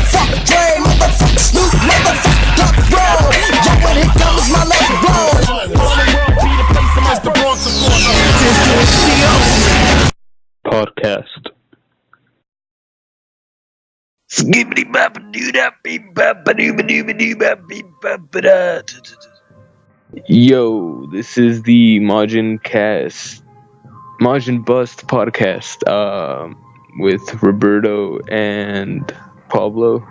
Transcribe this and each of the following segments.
motherfucker Dre, motherfucker Snoop, motherfucker Duck Roll. Yo, when here comes my lady blow. Podcast. Yo, this is the MAJINBUST podcast with Roberto and Pablo.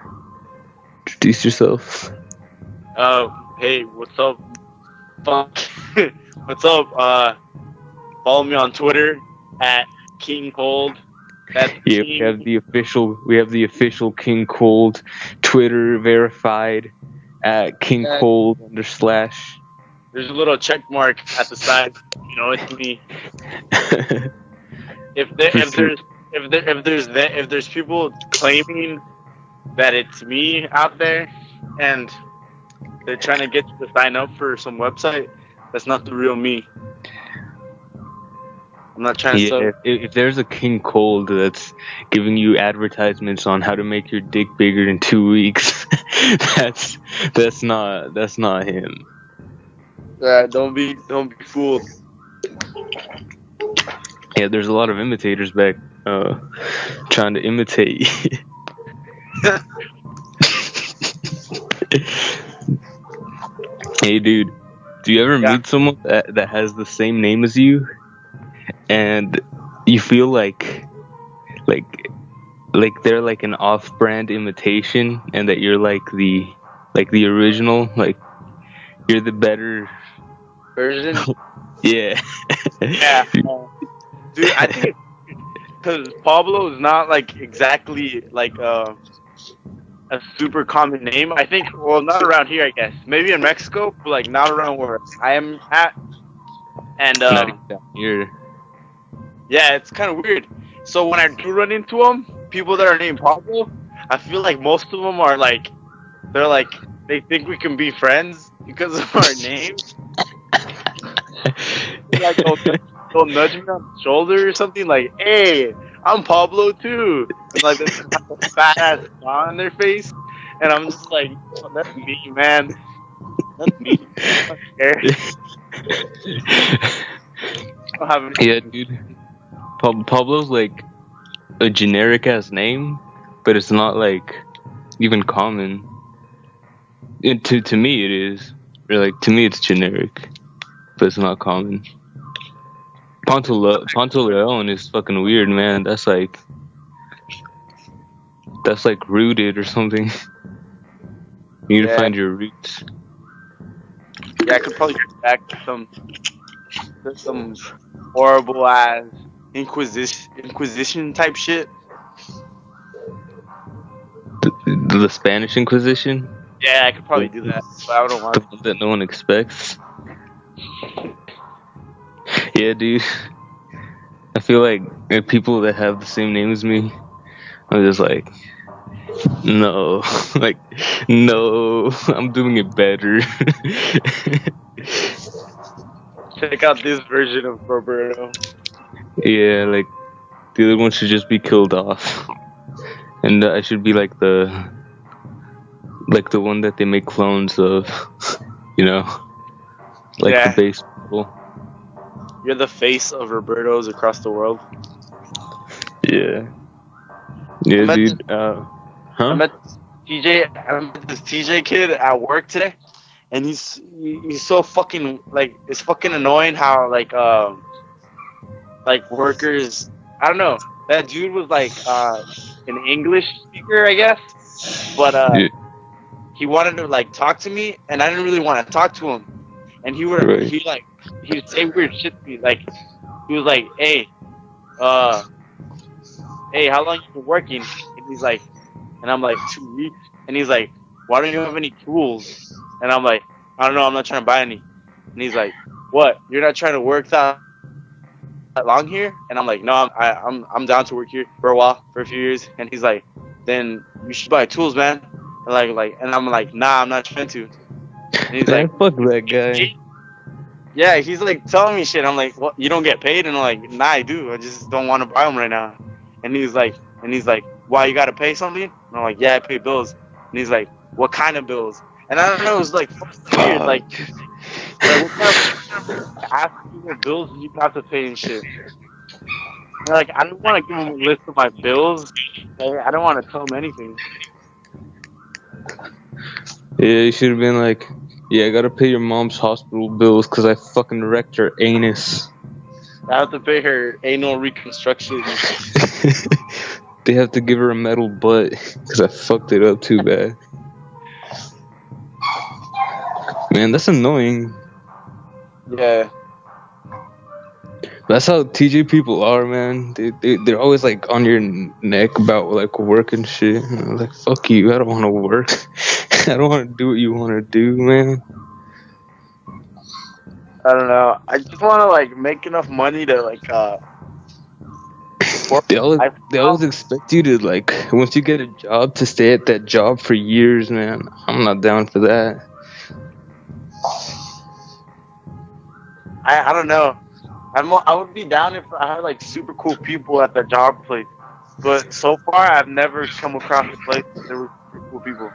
Introduce yourself. Hey, what's up? What's up? Follow me on Twitter at King Cold. That's Yeah, King. we have the official King Cold Twitter verified at King Cold _. There's a little check mark at the side. You know, it's me. If there's people claiming that it's me out there and they're trying to get you to sign up for some website, that's not the real me. I'm not trying to. If there's a King Cold that's giving you advertisements on how to make your dick bigger in 2 weeks, that's not him. Don't be fooled. Yeah, there's a lot of imitators back trying to imitate. Hey, dude, do you ever meet someone that has the same name as you, and you feel like they're like an off-brand imitation, and that you're like the original, like you're the better version? Yeah. Yeah. Dude, I think because Pablo is not like exactly like a super common name. I think, well, not around here, I guess. Maybe in Mexico, but like not around where I am at. And not down here. Yeah, it's kind of weird. So when I do run into them, people that are named Pablo, I feel like most of them are like, they think we can be friends because of our names. Like they'll nudge me on the shoulder or something, like, "Hey, I'm Pablo too," and like this fat ass smile on their face, and I'm just like, oh, "That's me, man. That's me." I'm scared. Yeah, dude. Pablo's like a generic ass name, but it's not like even common. To me, it is. Or like to me, it's generic, but it's not common. Pantaleon is fucking weird, man. That's like rooted or something. You need to find your roots. Yeah, I could probably get back to some horrible ass Inquisition type shit. The Spanish Inquisition? Yeah, I could probably do that, but I don't want the one that no one expects. Yeah, dude. I feel like people that have the same name as me, I'm just like, no, like, no, I'm doing it better. Check out this version of Roberto. Yeah, like, the other one should just be killed off. And I should be like the one that they make clones of, you know? Like the base people. You're the face of Roberto's across the world. Yeah. Yeah, dude. I met this TJ kid at work today, and he's so fucking, like, it's fucking annoying how like workers, I don't know, that dude was like an English speaker, I guess, but he wanted to like talk to me, and I didn't really want to talk to him, and he would say weird shit to me, like he was like, hey, how long you been working? And he's like, and I'm like, 2 weeks, and he's like, why don't you have any tools? And I'm like, I don't know, I'm not trying to buy any. And he's like, what? You're not trying to work that long here? And I'm like, no, I'm down to work here for a while, for a few years. And he's like, then you should buy tools, man. And and I'm like, nah, I'm not trying to. And he's like, fuck that guy. Yeah, he's like telling me shit. I'm like, what? You don't get paid? And I'm like, nah, I do. I just don't want to buy them right now. And he's like, why, you gotta pay something? And I'm like, yeah, I pay bills. And he's like, what kind of bills? And I don't know, it was like weird. Like what kind of ask you what bills you have to pay and shit. And like, I don't want to give him a list of my bills. Like, I don't want to tell him anything. Yeah, you should have been like, yeah, I gotta pay your mom's hospital bills because I fucking wrecked her anus. I have to pay her anal reconstruction. They have to give her a metal butt because I fucked it up too bad. Man, that's annoying. Yeah. That's how TJ people are, man. They're always like on your neck about like work and shit. And I'm like, fuck you, I don't want to work. I don't want to do what you want to do, man. I don't know. I just want to like make enough money to like They always expect you to like once you get a job to stay at that job for years, man. I'm not down for that. I don't know. I would be down if I had like super cool people at the job place, but so far I've never come across a place where there were super cool people.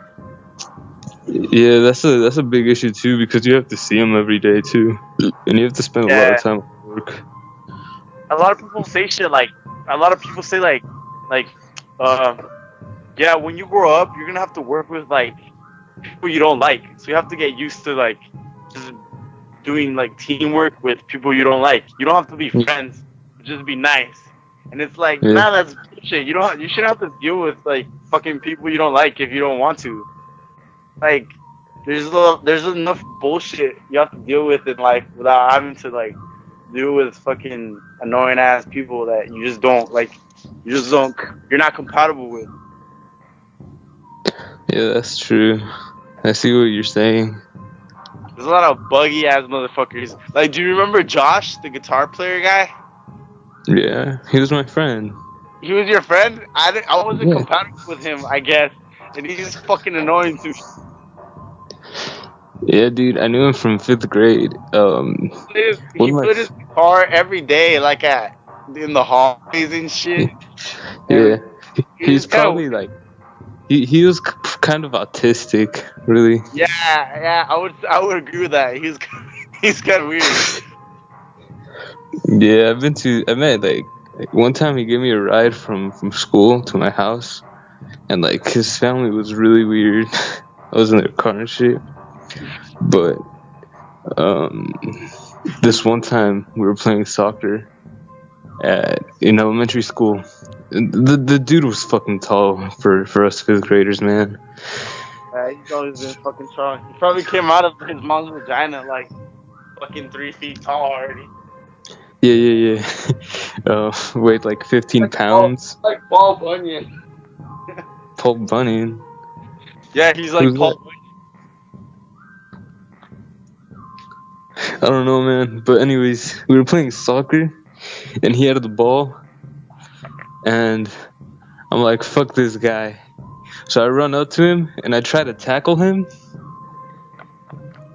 Yeah, that's a big issue too because you have to see them every day too, and you have to spend a lot of time at work. A lot of people say shit like, yeah, when you grow up, you're gonna have to work with like people you don't like, so you have to get used to like just doing like teamwork with people you don't like. You don't have to be friends, just be nice. And it's like, nah, that's bullshit. You shouldn't have to deal with like fucking people you don't like if you don't want to. Like, there's enough bullshit you have to deal with in life without having to like deal with fucking annoying ass people that you just don't like. You're not compatible with. Yeah, that's true. I see what you're saying. There's a lot of buggy ass motherfuckers. Like, do you remember Josh, the guitar player guy? Yeah, he was my friend. He was your friend? I wasn't compatible with him, I guess. And he's fucking annoying too. Yeah, dude, I knew him from 5th grade. He played his guitar every day, like in the hallways and shit. Yeah, he's probably like, he was kind of autistic, really. Yeah, I would agree with that. He's kind of weird. Yeah, I met like one time he gave me a ride from school to my house, and like his family was really weird. I was in their car and shit. But this one time we were playing soccer in elementary school. The dude was fucking tall for us 5th graders, man. He's always been fucking tall. He probably came out of his mom's vagina like fucking 3 feet tall already. Yeah. Weighed like 15 pounds. Like Paul Bunyan. Paul Bunyan. Yeah, he's like Paul Bunyan. I don't know, man. But anyways, we were playing soccer, and he had the ball, and I'm like, fuck this guy. So I run up to him, and I try to tackle him.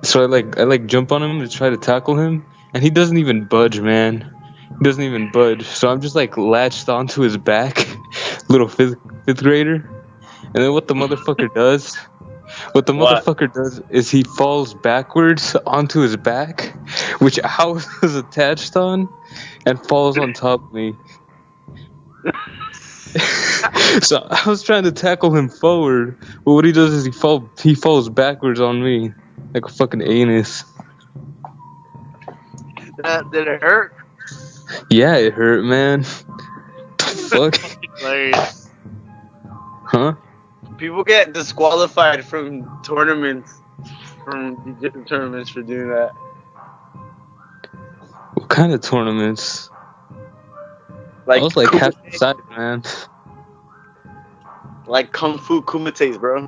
So I jump on him to try to tackle him, and he doesn't even budge, man. He doesn't even budge. So I'm just like latched onto his back, little fifth grader. And then what the motherfucker does? What the motherfucker does is he falls backwards onto his back, which I was attached on, and falls on top of me. So I was trying to tackle him forward, but what he does is he falls backwards on me like a fucking anus. Did it hurt? Yeah, it hurt, man. Fuck. Hilarious. Huh? People get disqualified from tournaments, from different tournaments for doing that. What kind of tournaments? Like I was like kumite. half the side, man. Like Kung Fu Kumites, bro.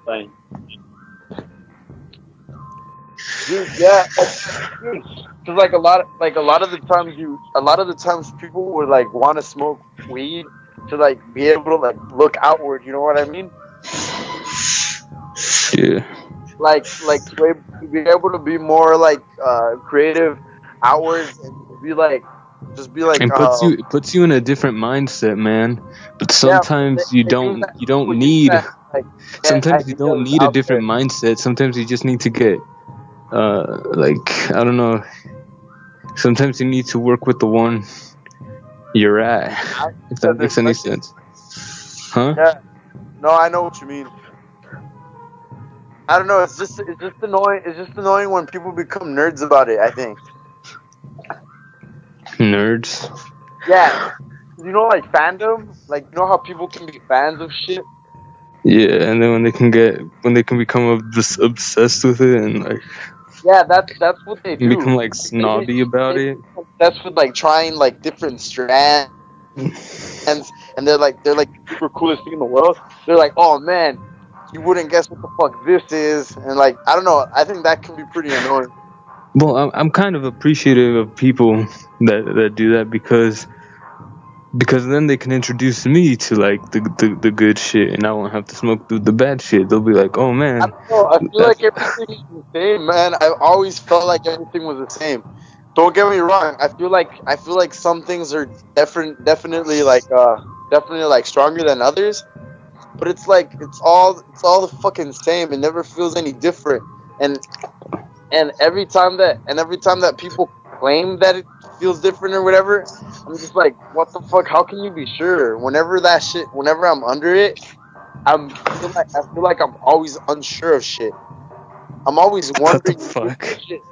Fine. Dude, yeah. Cause like a lot of the times people would like want to smoke weed to like be able to like look outward. You know what I mean? Yeah. Like to be able to be more like creative outwards and be like Just be like, And puts you in a different mindset, man. But sometimes you don't need. Like, Sometimes you don't need a different there. mindset. Sometimes you just need to get, like, I don't know. Sometimes you need to work with the one you're at. If that makes any sense, huh? Yeah. No, I know what you mean. I don't know. It's just annoying. It's just annoying when people become nerds about it. I think. Nerds. Yeah. You know, like fandom. Like, you know how people can be fans of shit. Yeah, and then when they can become obsessed with it and like. Yeah, that's what they do. Become like snobby about it. That's with like trying like different strands, and they're like super coolest thing in the world. They're like, oh man, you wouldn't guess what the fuck this is, and like I don't know. I think that can be pretty annoying. Well, I'm kind of appreciative of people that do that because then they can introduce me to like the good shit, and I won't have to smoke the bad shit. They'll be like, oh man. I don't know. I feel like everything is the same, man. I always felt like everything was the same. Don't get me wrong. I feel like some things are definitely like stronger than others. But it's like it's all the fucking same. It never feels any different. And every time that people claim that it feels different or whatever, I'm just like, what the fuck? How can you be sure? Whenever I'm under it, I feel like I'm always unsure of shit. I'm always wondering. What the fuck? Shit.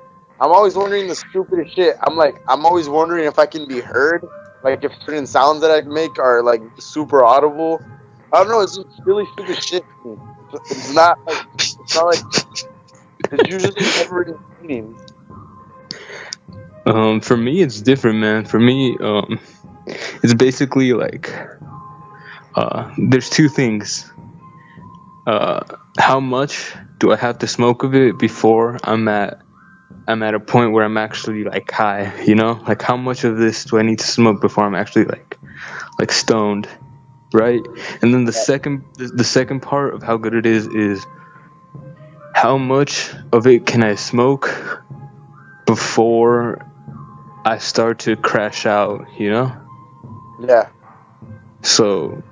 I'm always wondering the stupidest shit. I'm always wondering if I can be heard. Like if certain sounds that I make are like super audible. I don't know. It's just really stupid shit. It's not like it's usually never in meaning. For me, it's different, man. For me, it's basically like, there's two things. How much do I have to smoke of it before I'm at a point where I'm actually like high, you know? Like how much of this do I need to smoke before I'm actually like stoned, right? And then the second part of how good it is how much of it can I smoke before I start to crash out, you know? Yeah. So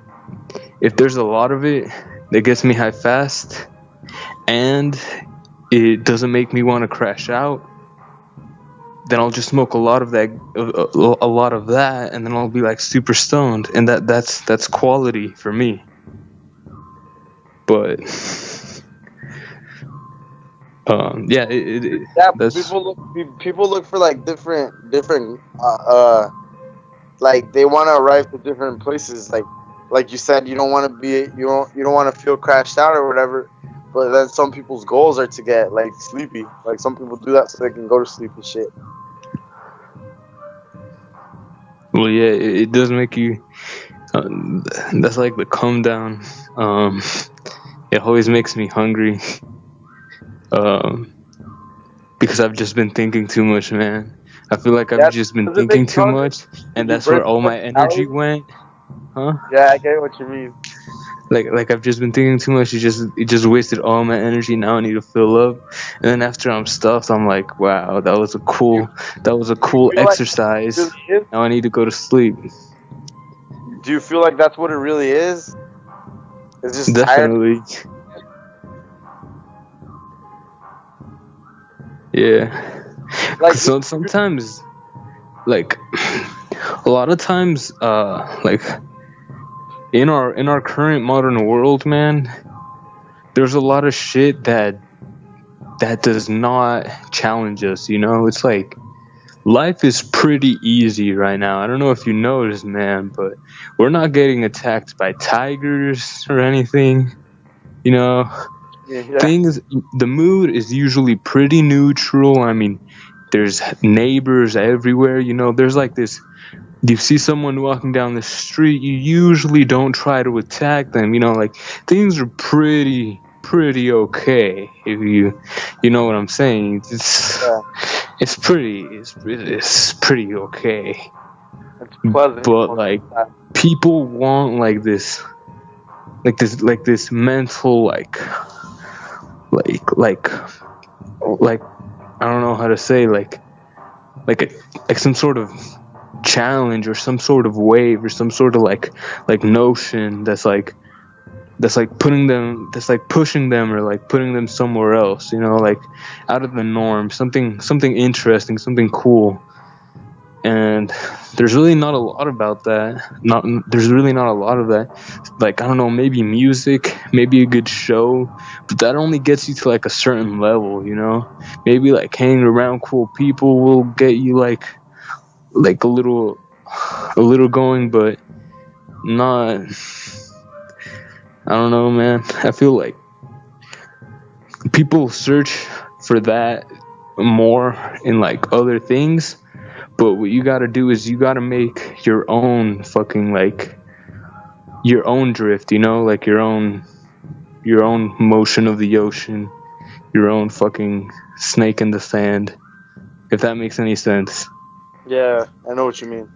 if there's a lot of it that gets me high fast and it doesn't make me want to crash out, then I'll just smoke a lot of that, and then I'll be like super stoned, and that's quality for me. But yeah, that's, people look for like different like they want to arrive to different places. Like you said, you don't want to feel crashed out or whatever. But then some people's goals are to get like sleepy. Like some people do that so they can go to sleep and shit. well, yeah, it does make you. That's like the come down. It always makes me hungry. Because I've just been thinking too much, man. I feel like I've just been thinking too much, and that's where all my energy went. Huh? Yeah, I get what you mean. Like I've just been thinking too much. It just wasted all my energy. Now I need to fill up, and then after I'm stuffed, I'm like, wow, that was a cool exercise. Like really now I need to go to sleep. Do you feel like that's what it really is? It's just definitely. Tired? Yeah. Like so sometimes, like a lot of times, like. In our current modern world, man, there's a lot of shit that does not challenge us, you know? It's like life is pretty easy right now. I don't know if you noticed, man, but we're not getting attacked by tigers or anything, you know? Yeah. The mood is usually pretty neutral. I mean, there's neighbors everywhere, you know? There's like this. You see someone walking down the street, you usually don't try to attack them, you know, like things are pretty okay if you know what I'm saying. It's pretty okay. It's pleasant. But like people want like this mental like I don't know how to say like some sort of challenge or some sort of wave or some sort of like notion that's like putting them, that's like pushing them or like putting them somewhere else, you know, like out of the norm, something interesting, something cool. And there's really not a lot about that. There's really not a lot of that. Like, I don't know, maybe music, maybe a good show, but that only gets you to like a certain level, you know. Maybe like hanging around cool people will get you like a little going, but not. I don't know, man. I feel like people search for that more in like other things. But what you gotta do is you gotta make your own fucking like your own drift, you know, like your own motion of the ocean, your own fucking snake in the sand. If that makes any sense. Yeah, I know what you mean.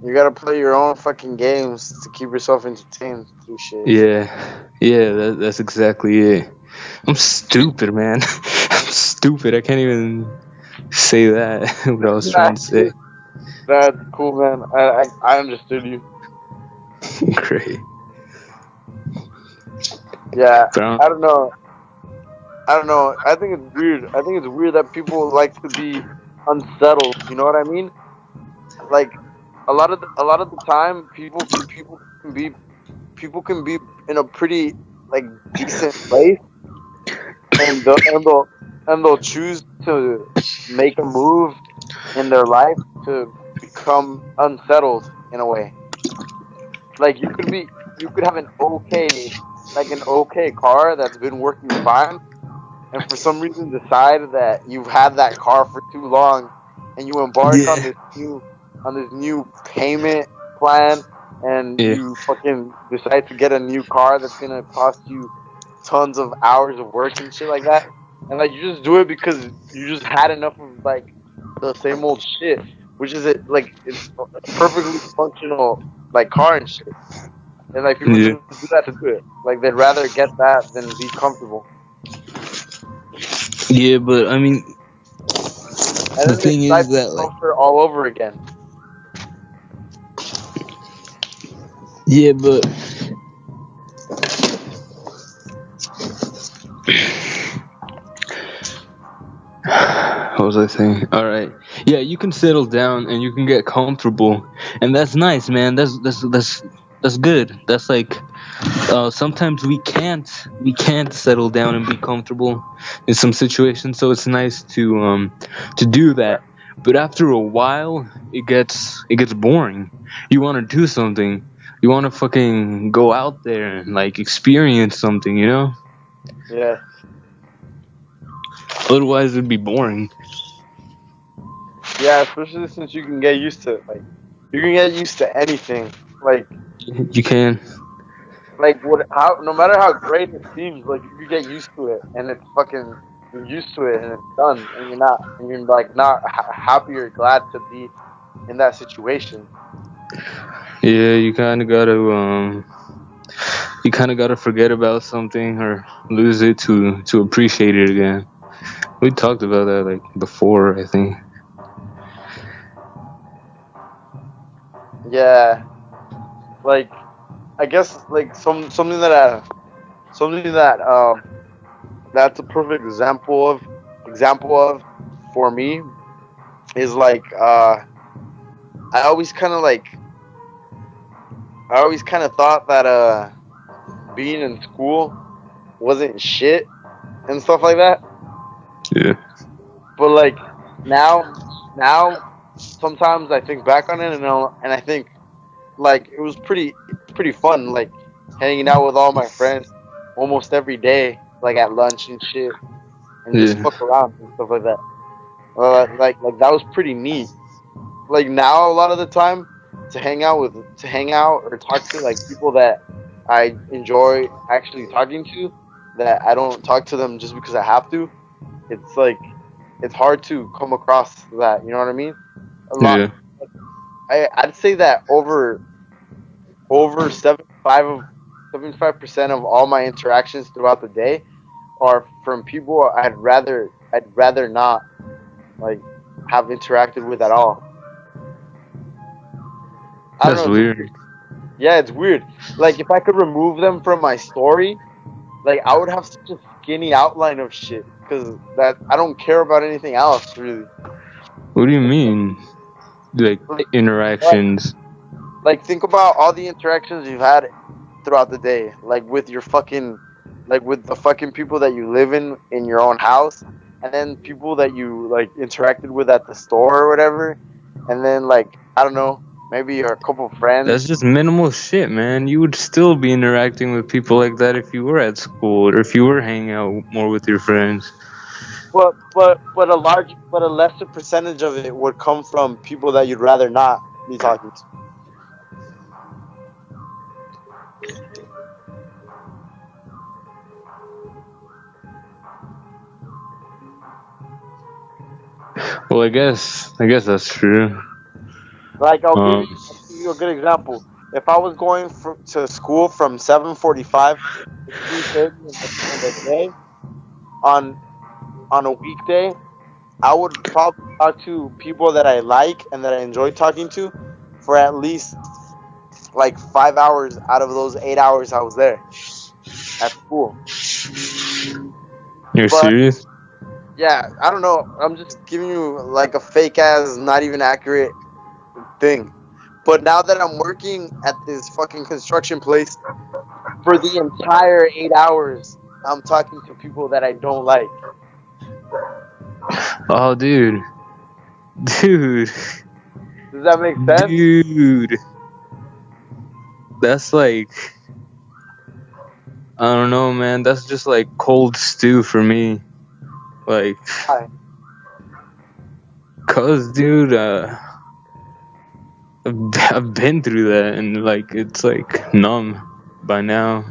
You gotta play your own fucking games to keep yourself entertained through shit. Yeah, that's exactly it. I'm stupid, man. I'm stupid. I can't even say that. What I was trying to say. That's cool, man. I understood you. Great. Yeah, I don't know. I think it's weird. I think it's weird that people like to be unsettled. You know what I mean? Like a lot of the time, people can be in a pretty like decent place, and they'll choose to make a move in their life to become unsettled in a way. Like you could have an okay car that's been working fine, and for some reason decide that you've had that car for too long, and you embark on this new payment plan, and you fucking decide to get a new car that's gonna cost you tons of hours of work and shit like that, and like you just do it because you just had enough of like the same old shit, which is it's a perfectly functional like car and shit, and like people just do that to do it. Like they'd rather get that than be comfortable. Yeah, but I mean, and the thing is that like all over again. Yeah, but what was I saying? All right, yeah, you can settle down and you can get comfortable, and that's nice, man. That's good. That's like sometimes we can't settle down and be comfortable in some situations, so it's nice to do that. But after a while, it gets boring. You want to do something. You want to fucking go out there and like experience something, you know? Yeah. Otherwise, it'd be boring. Yeah, especially since you can get used to it. Like, you can get used to anything. Like, you can. Like, no matter how great it seems, like you get used to it, and it's fucking you're used to it, and it's done, and you're like not happy or glad to be in that situation. Yeah, you kind of gotta forget about something or lose it to appreciate it again. We talked about that like before, I think. Yeah, like I guess like something that that's a perfect example of for me is like I always kind of thought that being in school wasn't shit and stuff like that. Yeah. But like now sometimes I think back on it and I think like it was pretty fun, like hanging out with all my friends almost every day, like at lunch and shit, and just fuck around and stuff like that. Like that was pretty neat. Like now, a lot of the time, to hang out or talk to like people that I enjoy actually talking to, that I don't talk to them just because I have to. It's like it's hard to come across that. You know what I mean? A lot. Yeah. I'd say that over 75% of all my interactions throughout the day are from people I'd rather not like have interacted with at all. I don't That's know. weird. Yeah, it's weird. Like if I could remove them from my story, like I would have such a skinny outline of shit because that I don't care about anything else really. What do you mean? Like Like, interactions? like think about all the interactions you've had throughout the day, like with your fucking, like with the fucking people that you live in your own house, and then people that you like interacted with at the store or whatever, and then like I don't know, maybe a couple friends. That's just minimal shit, man. You would still be interacting with people like that if you were at school or if you were hanging out more with your friends. But a lesser percentage of it would come from people that you'd rather not be talking to. Well, I guess that's true. Like I'll give you a good example. If I was going to school from 7:45 to 3:30 in the day on a weekday, I would probably talk to people that I like and that I enjoy talking to for at least like 5 hours out of those 8 hours I was there at school. You're But- serious? Yeah, I don't know. I'm just giving you like a fake ass, not even accurate thing. But now that I'm working at this fucking construction place, for the entire 8 hours, I'm talking to people that I don't like. Oh, dude. Does that make sense? Dude. That's like, I don't know, man. That's just like cold stew for me. Like, Why? cause, dude, I've been through that, and like it's like numb by now.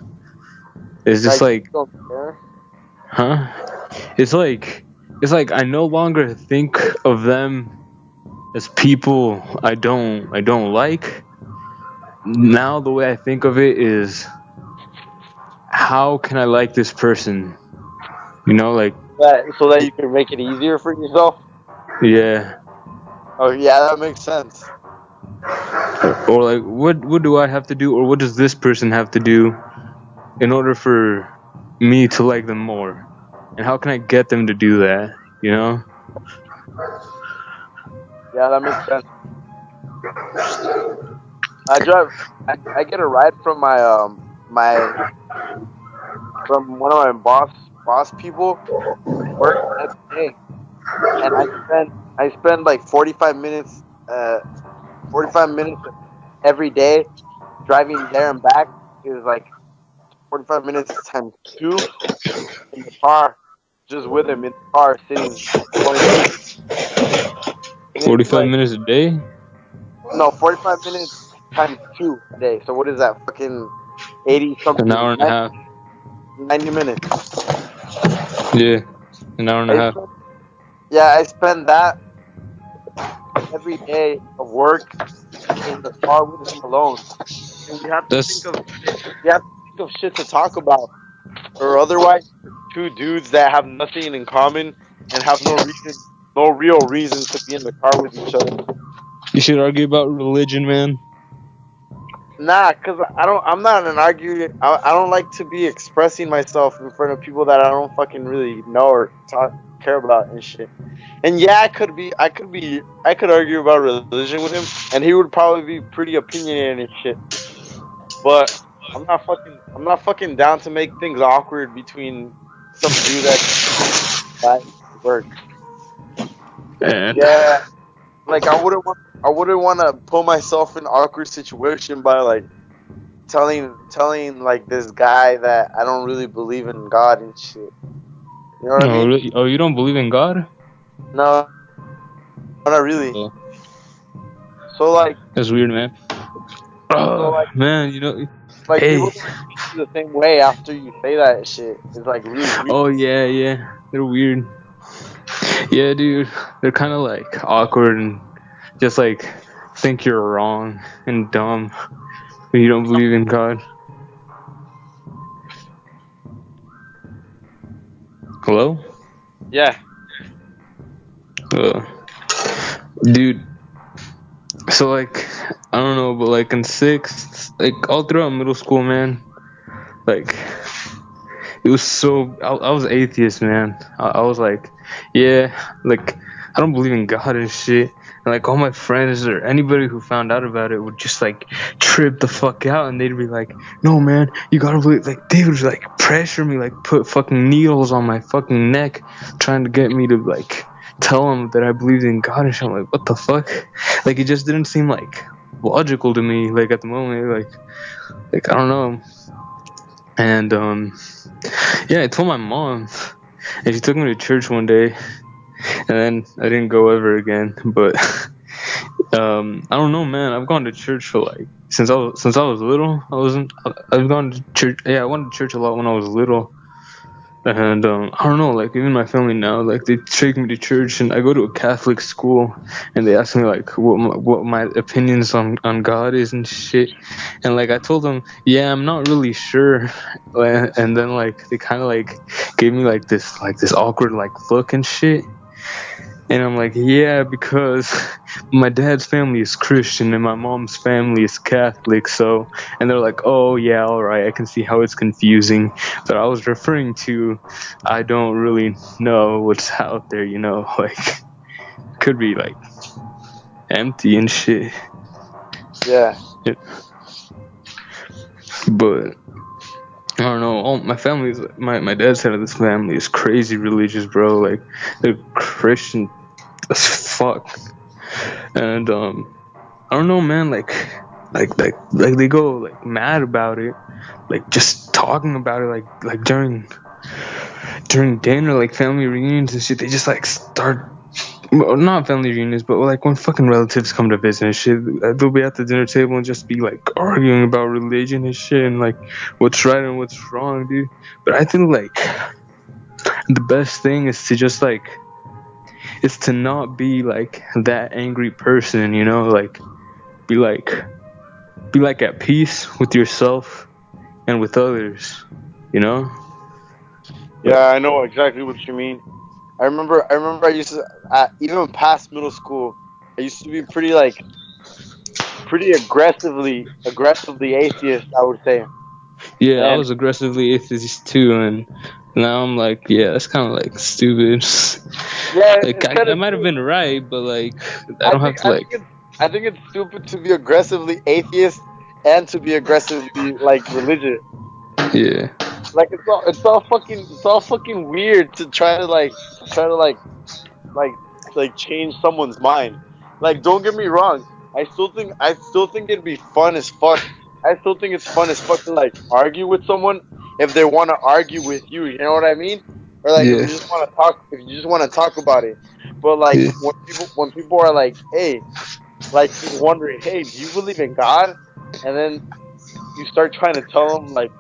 It's just like, you don't care? huh? It's like I no longer think of them as people I don't like. Now the way I think of it is, how can I like this person? You know, like, So that you can make it easier for yourself? yeah. Oh, yeah, that makes sense. Or like, what do I have to do, or what does this person have to do in order for me to like them more? And how can I get them to do that? You know? Yeah, that makes sense. I get a ride from from one of my boss people work every day, and I spend like 45 minutes every day driving there and back. Is like 45 minutes times 2 in the car, just with him in the car sitting. 45 minutes a day? No, 45 minutes times 2 a day. So what is that? Fucking 80 something. An hour and a half. 90 minutes. Yeah, an hour and a half. Yeah, I spend that every day of work in the car with him alone. And you have to think of shit to talk about, or otherwise, two dudes that have nothing in common and have no real reason to be in the car with each other. You should argue about religion, man. Nah, cause I'm not an arguer. I don't like to be expressing myself in front of people that I don't fucking really know or care about and shit. And yeah, I could argue about religion with him, and he would probably be pretty opinionated and shit. But I'm not fucking down to make things awkward between some dude that work. Man. Yeah, like I wouldn't want to put myself in an awkward situation by like telling like this guy that I don't really believe in God and shit. You know what I mean? Really? Oh, you don't believe in God? No, not really. Oh. So like, That's weird, man. Oh, like, man, you know. like Hey. people think the same way after you say that shit. It's like really weird. Oh, yeah. They're weird. Yeah, dude. They're kind of like awkward and just like think you're wrong and dumb when you don't believe in God. Hello? Yeah. Dude, so like I don't know, but like in sixth, like all throughout middle school, man, like it was so I was atheist, man. I was like, yeah, like I don't believe in God and shit. And like all my friends or anybody who found out about it would just like trip the fuck out, and they'd be like, no man, you gotta believe. Like they would like pressure me, like put fucking needles on my fucking neck, trying to get me to like tell them that I believed in God and shit. I'm like, what the fuck? Like it just didn't seem like logical to me, like at the moment, like I don't know. And yeah, I told my mom, and she took me to church one day, and then I didn't go ever again. But I don't know, man. I've gone to church for like since I was little. I've gone to church. Yeah, I went to church a lot when I was little. And I don't know, like even my family now, like they take me to church, and I go to a Catholic school, and they ask me like what my opinions on God is and shit, and like I told them, yeah, I'm not really sure, and then like they kind of like gave me like this awkward like look and shit. And I'm like, yeah, because my dad's family is Christian and my mom's family is Catholic, so, and they're like, oh yeah, alright, I can see how it's confusing, but I was referring to, I don't really know what's out there, you know, like, could be like, empty and shit. Yeah. But, I don't know, all my family's, my dad's side of this family is crazy religious, bro, like, they're Christian as fuck. And I don't know, man, like they go like mad about it, like just talking about it, like during dinner, like family reunions and shit. They just like start, well, not family reunions, but like when fucking relatives come to visit and shit, they'll be at the dinner table and just be like arguing about religion and shit, and like what's right and what's wrong, dude. But I think like the best thing is to just like, is to not be like that angry person, you know, like be like at peace with yourself and with others, you know. Yeah, I know exactly what you mean. I remember I used to, even past middle school, I used to be pretty aggressively atheist, I would say. Yeah, I was aggressively atheist too, and now I'm like, yeah, that's kind of like stupid. Yeah, like I might have been right, but like I don't have to like. I think it's stupid to be aggressively atheist and to be aggressively like religious. Yeah. Like it's all fucking weird to try to change someone's mind. Like, don't get me wrong, I still think it'd be fun as fuck. I still think it's fun as fuck to like argue with someone if they want to argue with you. You know what I mean? Or like if you just want to talk about it. But like when people are like, hey, like wondering, hey, do you believe in God? And then you start trying to tell them like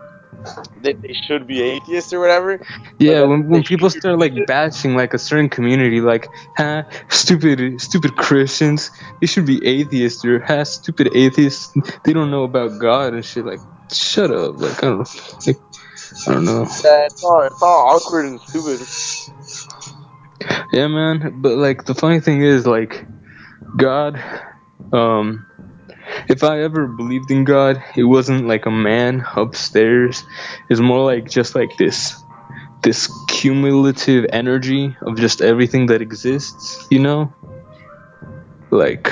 that they should be atheists or whatever. Yeah, when people start like bashing like a certain community, like, stupid Christians, they should be atheists, or stupid atheists, they don't know about God and shit. Like, shut up. Like, I don't know. Yeah, it's all awkward and stupid. Yeah, man. But like the funny thing is, like, God, if I ever believed in God, it wasn't like a man upstairs. It's more like just like this cumulative energy of just everything that exists, you know? Like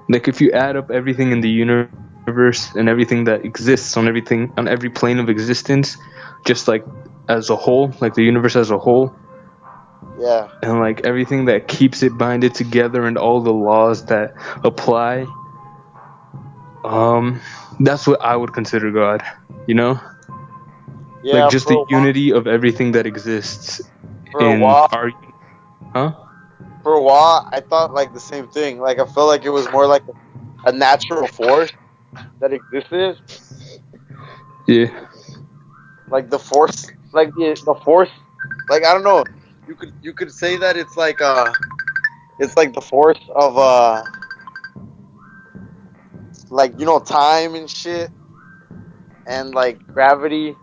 if you add up everything in the universe and everything that exists on every plane of existence, just like as a whole, like the universe as a whole. Yeah. And like everything that keeps it binded together and all the laws that apply, that's what I would consider God, you know? Yeah, like just the unity of everything that exists. For a while, For a while, I thought like the same thing. Like I felt like it was more like a natural force that existed. Yeah. Like the force, like the force, like I don't know. You could say that it's like the force of like, you know, time and shit, and like gravity,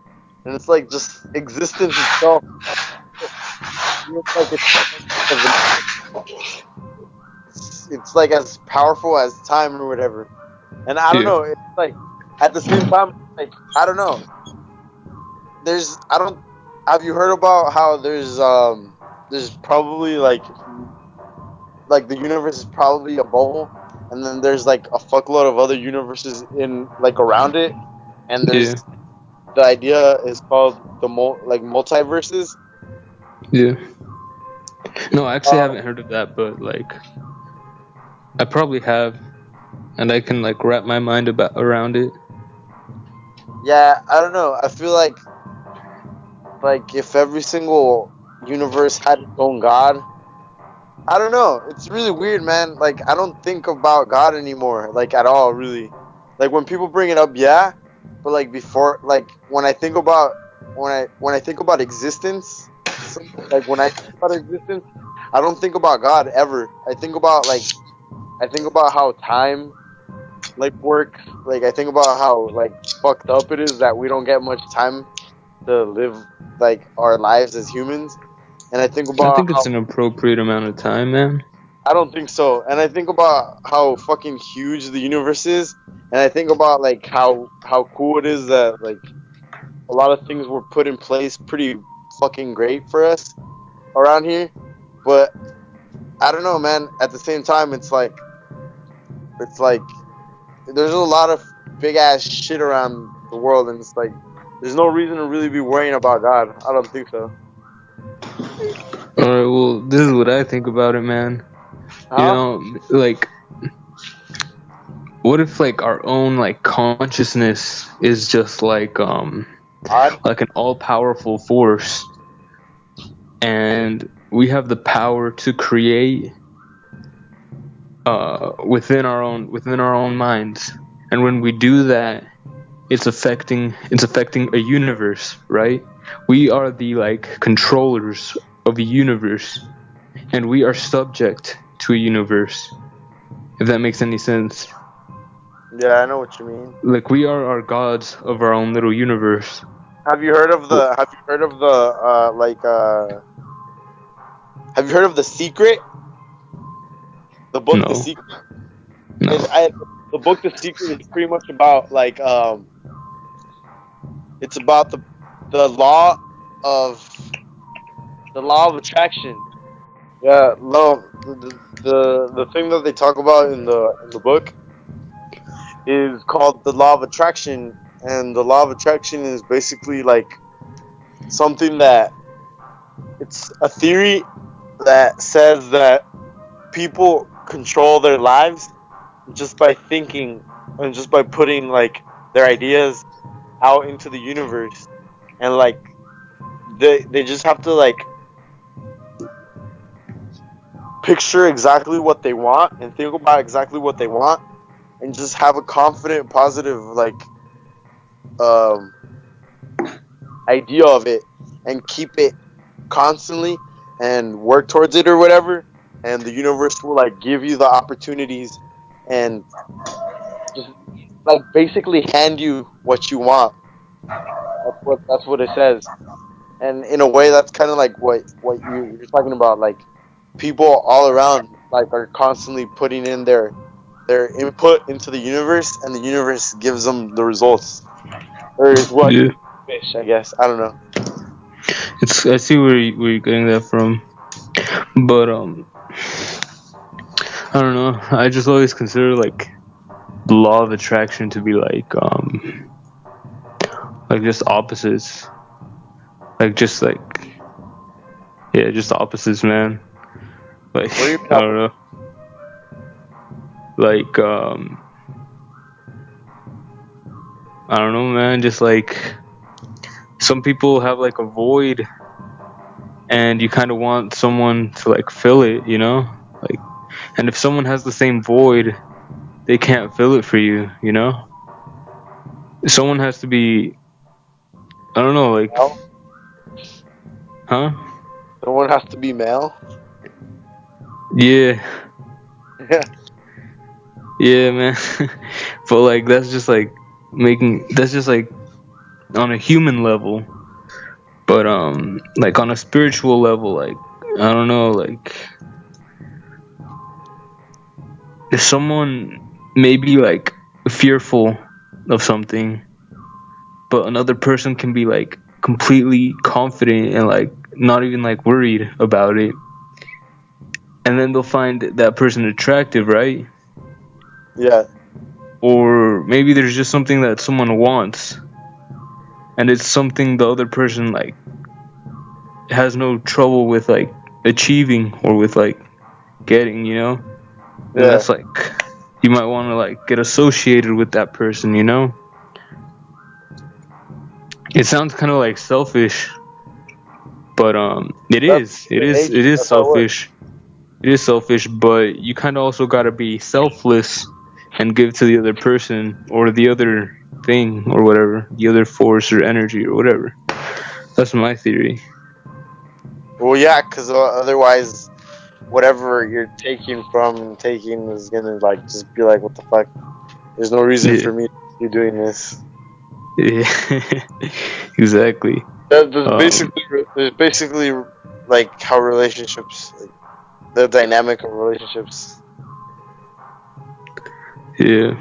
and it's like just existence itself. it's like as powerful as time or whatever. And I don't know. It's like at the same time, like I don't know. I don't. Have you heard about how there's probably like the universe is probably a bubble, and then there's like a fuckload of other universes in like around it, and there's the idea is called the multiverses. Yeah. No, I actually haven't heard of that, but like I probably have, and I can like wrap my mind around it. Yeah, I don't know. I feel like if every single universe had its own god, I don't know. It's really weird, man. Like I don't think about God anymore, like at all, really. Like when people bring it up, yeah, but like before, like when I think about existence, like when I think about existence, I don't think about God ever. I think about how time like works. Like I think about how like fucked up it is that we don't get much time to live like our lives as humans. And I think it's an appropriate amount of time, man. I don't think so. And I think about how fucking huge the universe is, and I think about like how cool it is that like a lot of things were put in place pretty fucking great for us around here. But I don't know, man. At the same time, it's like there's a lot of big ass shit around the world, and it's like there's no reason to really be worrying about God. I don't think so. Alright, well, this is what I think about it, man. You know, like, what if like our own like consciousness is just like an all-powerful force, and we have the power to create within our own minds, and when we do that, it's affecting a universe, right? We are the like controllers of a universe, and we are subject to a universe, if that makes any sense. Yeah, I know what you mean. Like we are our gods of our own little universe. Have you heard of the Secret? The book, No. The Secret. No. The book, The Secret, is pretty much about like it's about the law of attraction. Yeah, no, the thing that they talk about in the book is called the law of attraction, and the law of attraction is basically like something that it's a theory that says that people control their lives just by thinking and just by putting like their ideas out into the universe, and like they just have to like picture exactly what they want and think about exactly what they want, and just have a confident, positive like idea of it, and keep it constantly and work towards it or whatever, and the universe will like give you the opportunities and just like basically hand you what you want. That's what it says. And in a way, that's kind of like what you're talking about. Like people all around like are constantly putting in their input into the universe, and the universe gives them the results. Or is what you wish, I guess. I don't know. I see where you're getting that from, but I don't know. I just always consider like the law of attraction to be like just opposites, just opposites, man. Like I don't know, like I don't know, man. Just like some people have like a void, and you kind of want someone to like fill it, you know? Like, and if someone has the same void, they can't fill it for you, you know? Someone has to be, I don't know, like, Male? huh? Someone has to be male. Yeah. Yeah, man. But like that's just like on a human level. But like on a spiritual level, like I don't know, like if someone may be like fearful of something, but another person can be like completely confident and like not even like worried about it, and then they'll find that person attractive, right? Yeah. Or maybe there's just something that someone wants, and it's something the other person like has no trouble with like achieving or with like getting, you know? And Yeah. that's like, you might want to like get associated with that person, you know? It sounds kind of like selfish, but it is That's how it works. selfish. It is selfish, but you kind of also got to be selfless and give to the other person or the other thing or whatever, the other force or energy or whatever. That's my theory. Well, yeah, because otherwise, whatever you're taking is gonna like just be like, what the fuck? There's no reason Yeah. for me to be doing this. Yeah, exactly. There's basically like how relationships, like, the dynamic of relationships. Yeah.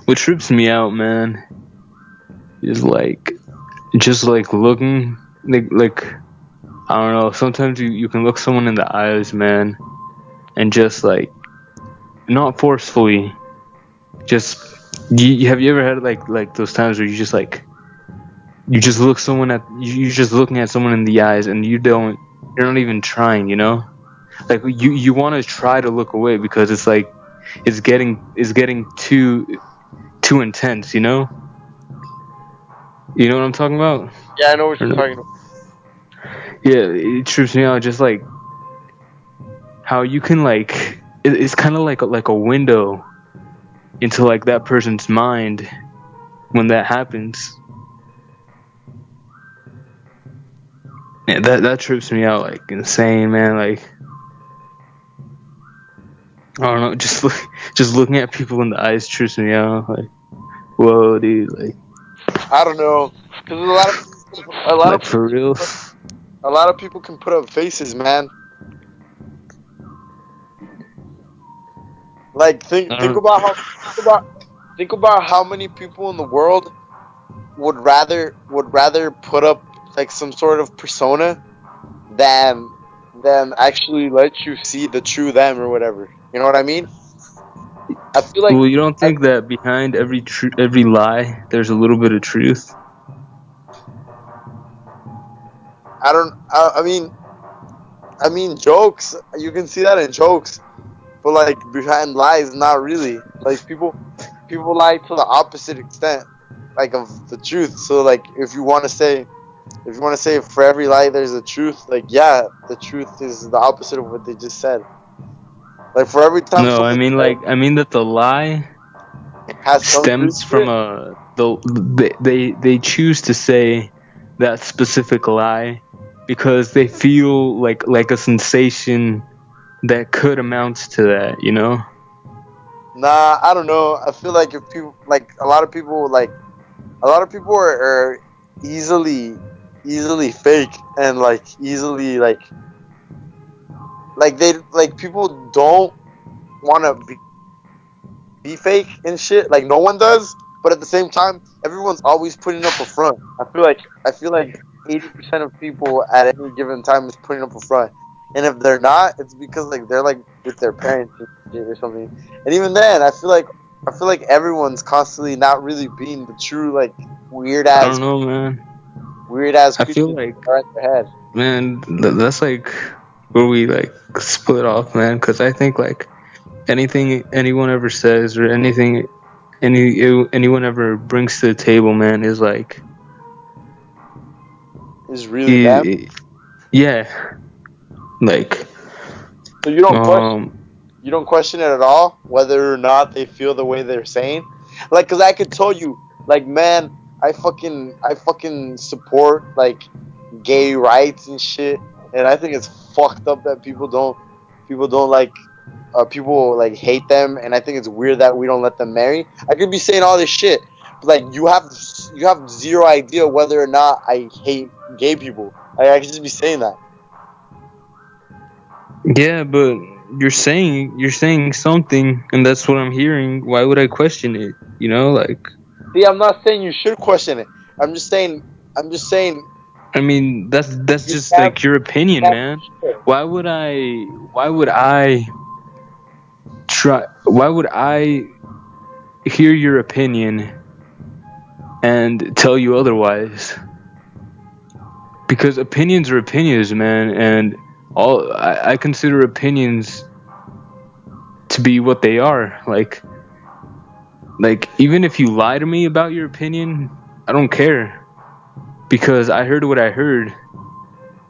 What trips me out, man, is like just like looking like I don't know. Sometimes you can look someone in the eyes, man, and just like not forcefully. Just have you ever had like those times where you just you're just looking at someone in the eyes and you're not even trying, you know? Like you want to try to look away because it's like it's getting too intense, you know? You know what I'm talking about? Yeah, I know what Or you're no? talking about. Yeah, it trips me out just like how you can like it's kind of like a window into like that person's mind when that happens. Yeah, that trips me out like insane, man. Like I don't know, just looking at people in the eyes trips me out. Like, whoa, dude, like I don't know, because like for real. a lot of people can put up faces, man. Like think about how many people in the world would rather put up like some sort of persona than actually let you see the true them or whatever. You know what I mean? I feel like Well, you don't think that behind every lie there's a little bit of truth? I mean jokes. You can see that in jokes, but like behind lies, not really. Like people lie to the opposite extent, like of the truth. So like if you want to say for every lie there's a truth, like yeah, the truth is the opposite of what they just said. Like for every time No, I mean that the lie has some stems truth to from it. they choose to say that specific lie because they feel like a sensation that could amount to that, you know? Nah, I don't know. I feel like if people like a lot of people are easily fake and like easily like they like people don't want to be fake and shit. Like no one does, but at the same time, everyone's always putting up a front. I feel like 80% of people at any given time is putting up a front, and if they're not, it's because like they're like with their parents or something. And even then, I feel like everyone's constantly not really being the true like weird I ass don't know, man. I feel like, are at their head. man, that's like where we like split off, man, because I think like anything anyone ever says or anything anyone ever brings to the table, man, is like Is really them. yeah, like So you don't question it at all, whether or not they feel the way they're saying. Like, cause I could tell you, like, man, I fucking support like gay rights and shit, and I think it's fucked up that people don't like people like hate them, and I think it's weird that we don't let them marry. I could be saying all this shit, but like you have zero idea whether or not I hate gay people. I could just be saying that. Yeah, but you're saying something, and that's what I'm hearing. Why would I question it? You know, like, See, I'm not saying you should question it. I'm just saying. I'm just saying I mean, that's you just can't. like your You opinion, can't be man. sure. Why would I? Why would I try? Why would I hear your opinion and tell you otherwise? Because opinions are opinions, man, and I consider opinions to be what they are. Like even if you lie to me about your opinion, I don't care because I heard what I heard,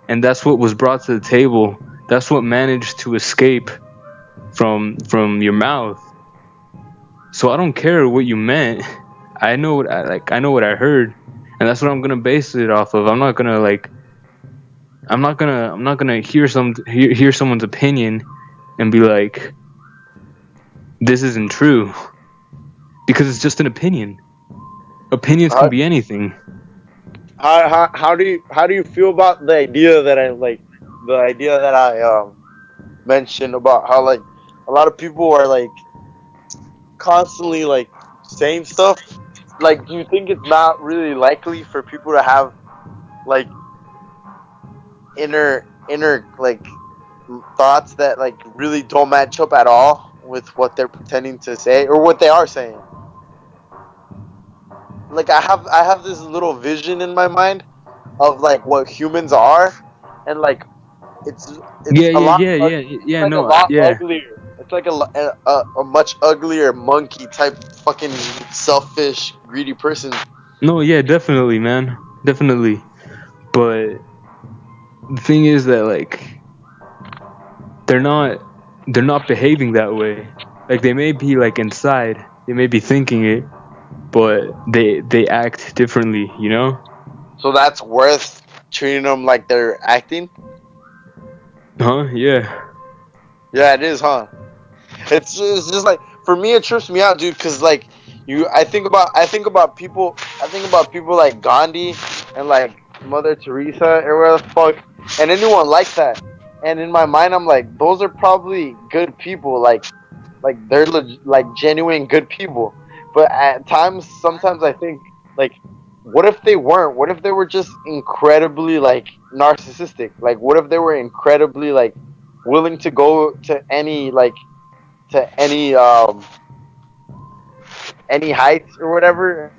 and that's what was brought to the table. That's what managed to escape from your mouth. So I don't care what you meant. I know what I know what I heard, and that's what I'm gonna base it off of. I'm not gonna hear someone's opinion and be like, this isn't true, because it's just an opinion. Opinions can How, be anything. how do you feel about the idea that I mentioned about how like a lot of people are like constantly like saying stuff. Like, do you think it's not really likely for people to have like inner like thoughts that like really don't match up at all with what they're pretending to say or what they are saying? Like, I have this little vision in my mind of like what humans are, and like it's Yeah, it's a yeah, lot yeah, ug- yeah, it's yeah. like a No, lot yeah. uglier. It's like a much uglier monkey type fucking selfish greedy person. No, yeah, definitely, man, definitely. But the thing is that like they're not they're not behaving that way. Like they may be like inside, they may be thinking it, but they act differently. You know? So that's worth treating them like they're acting. Huh? Yeah. Yeah, it is, huh? It's just like for me, it trips me out, dude. Cause like I think about people like Gandhi and like Mother Teresa or whatever the fuck, and anyone like that. And in my mind, I'm like, those are probably good people. Like they're like genuine good people. But at times, sometimes I think like, what if they weren't? What if they were just incredibly like narcissistic? Like, what if they were incredibly like willing to go to any heights or whatever.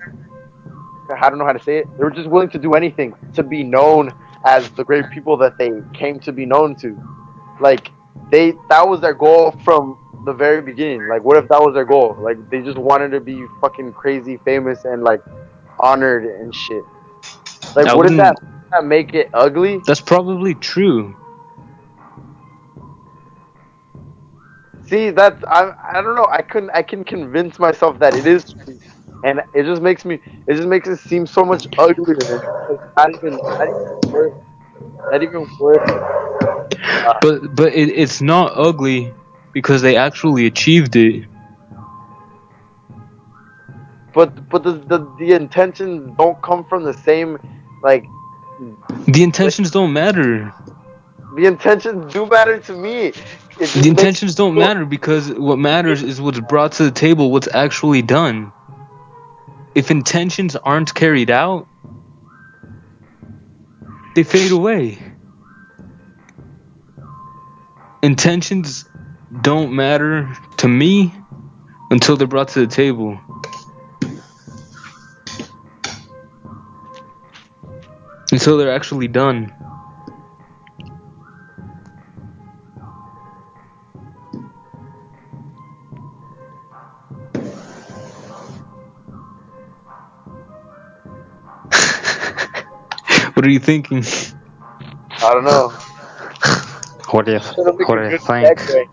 I don't know how to say it. They were just willing to do anything to be known as the great people that they came to be known to. Like that was their goal from the very beginning. Like what if that was their goal? Like they just wanted to be fucking crazy famous and like honored and shit. Like I wouldn't wouldn't. that make it ugly? That's probably true. See, I don't know. I can convince myself that it is true, and it just makes it seem so much uglier. It's not even worth. But it's not ugly because they actually achieved it. But the intentions don't come from the same, like The intentions don't matter. the intentions do matter to me. It just The makes intentions don't matter because what matters is what's brought to the table, what's actually done. If intentions aren't carried out, they fade away. Intentions don't matter to me until they're brought to the table. Until they're actually done. What are you thinking? I don't know. What do you It'll make a good think? segue.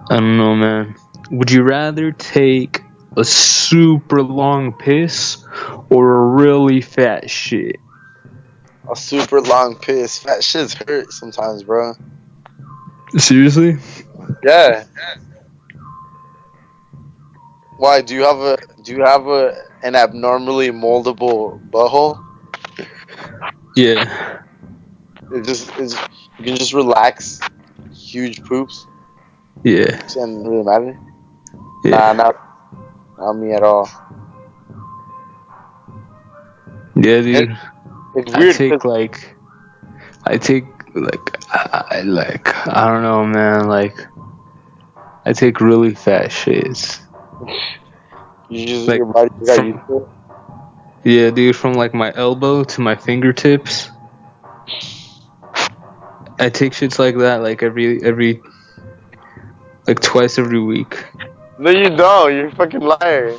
I don't know, man. Would you rather take a super long piss or a really fat shit? A super long piss. That shit's hurt sometimes, bro. Seriously? Yeah. Why? Do you have an abnormally moldable butthole? Yeah. You can just relax. Huge poops. Yeah. Doesn't really matter. Yeah. Not me at all. Yeah, dude. It's I weird. take like I don't know, man. Like I take really fat shits. Like Your body got from, used to it. yeah, dude, from like my elbow to my fingertips. I take shits like that like every like twice every week. No, you don't. You're a fucking liar.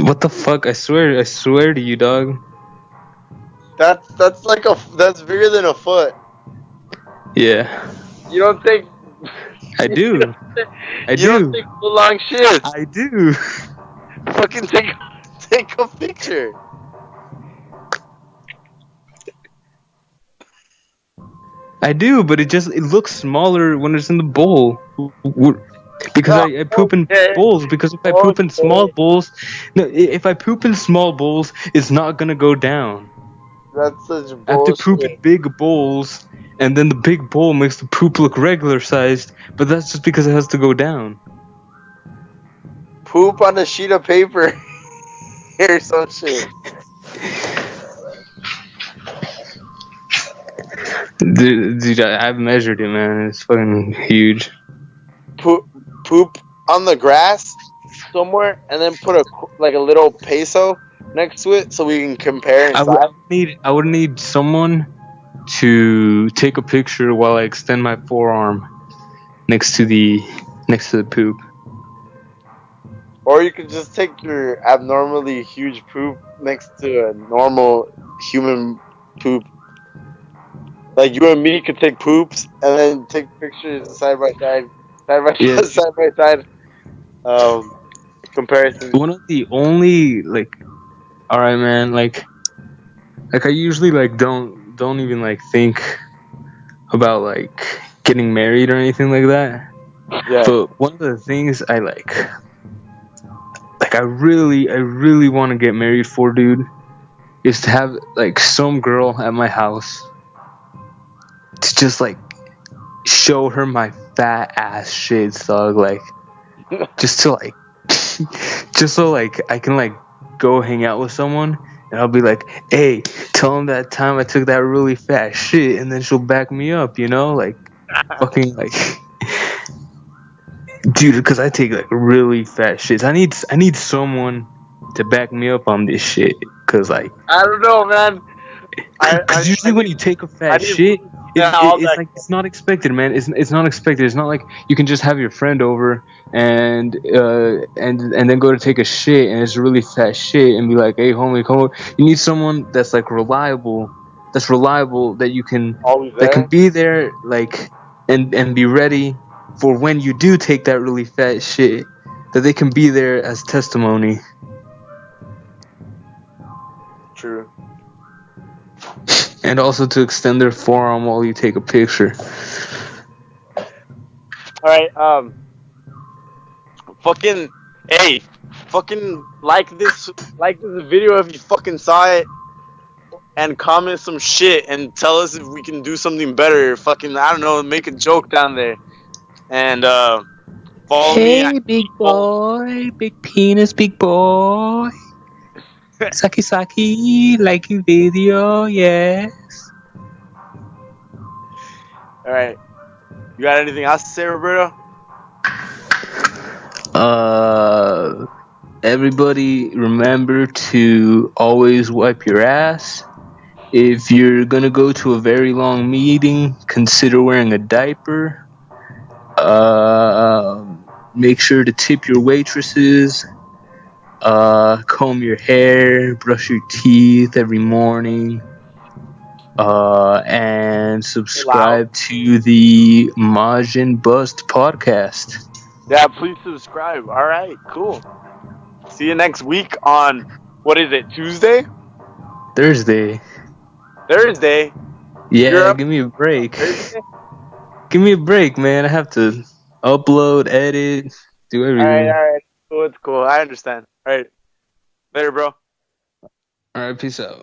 What the fuck? I swear to you, dog. That's bigger than a foot. Yeah. You don't think I do. I you do. don't think full long shit. I do. Fucking take a picture. I do, but it looks smaller when it's in the bowl. Because I poop in bowls. Because if I poop in small bowls, no, if I poop in small bowls, it's not gonna go down. That's such bullshit. I have to poop in big bowls, and then the big bowl makes the poop look regular sized. But that's just because it has to go down. Poop on a sheet of paper or some shit. Dude, I've measured it, man. It's fucking huge. Poop on the grass somewhere, and then put a little peso next to it so we can compare inside. I would need someone to take a picture while I extend my forearm next to the poop. Or you could just take your abnormally huge poop next to a normal human poop. Like you and me could take poops and then take pictures side by side, comparison. One of the only all right, man, like I usually don't even think about getting married or anything like that. Yeah. But one of the things I really want to get married for, dude, is to have some girl at my house to just show her my fat ass shits, dog. Just so I can go hang out with someone and I'll be like, hey, tell them that time I took that really fat shit, and then she'll back me up, you know, fucking dude, because I take really fat shits. I need someone to back me up on this shit, because I don't know, man. Because usually when you take a fat shit, it's not expected, man. It's not expected. It's not like you can just have your friend over and then go to take a shit and it's really fat shit and be like, hey homie, come over. You need someone that's reliable, that you can that can be there and be ready for when you do take that really fat shit, that they can be there as testimony. True. And also to extend their forearm while you take a picture. Alright, fucking like this video if you fucking saw it, and comment some shit and tell us if we can do something better. Fucking, I don't know, make a joke down there. And follow me. Hey, big boy, big penis, big boy. Saki, liking video, yes. Alright. You got anything else to say, Roberto? Everybody remember to always wipe your ass. If you're gonna go to a very long meeting, consider wearing a diaper. Make sure to tip your waitresses. Comb your hair, brush your teeth every morning, and subscribe to the MAJINBUST podcast. Yeah, please subscribe. All right, cool. See you next week on, what is it, Tuesday? Thursday. Yeah, give me a break. Thursday? Give me a break, man. I have to upload, edit, do everything. All right. Cool, it's cool. I understand. All right. Later, bro. All right, peace out.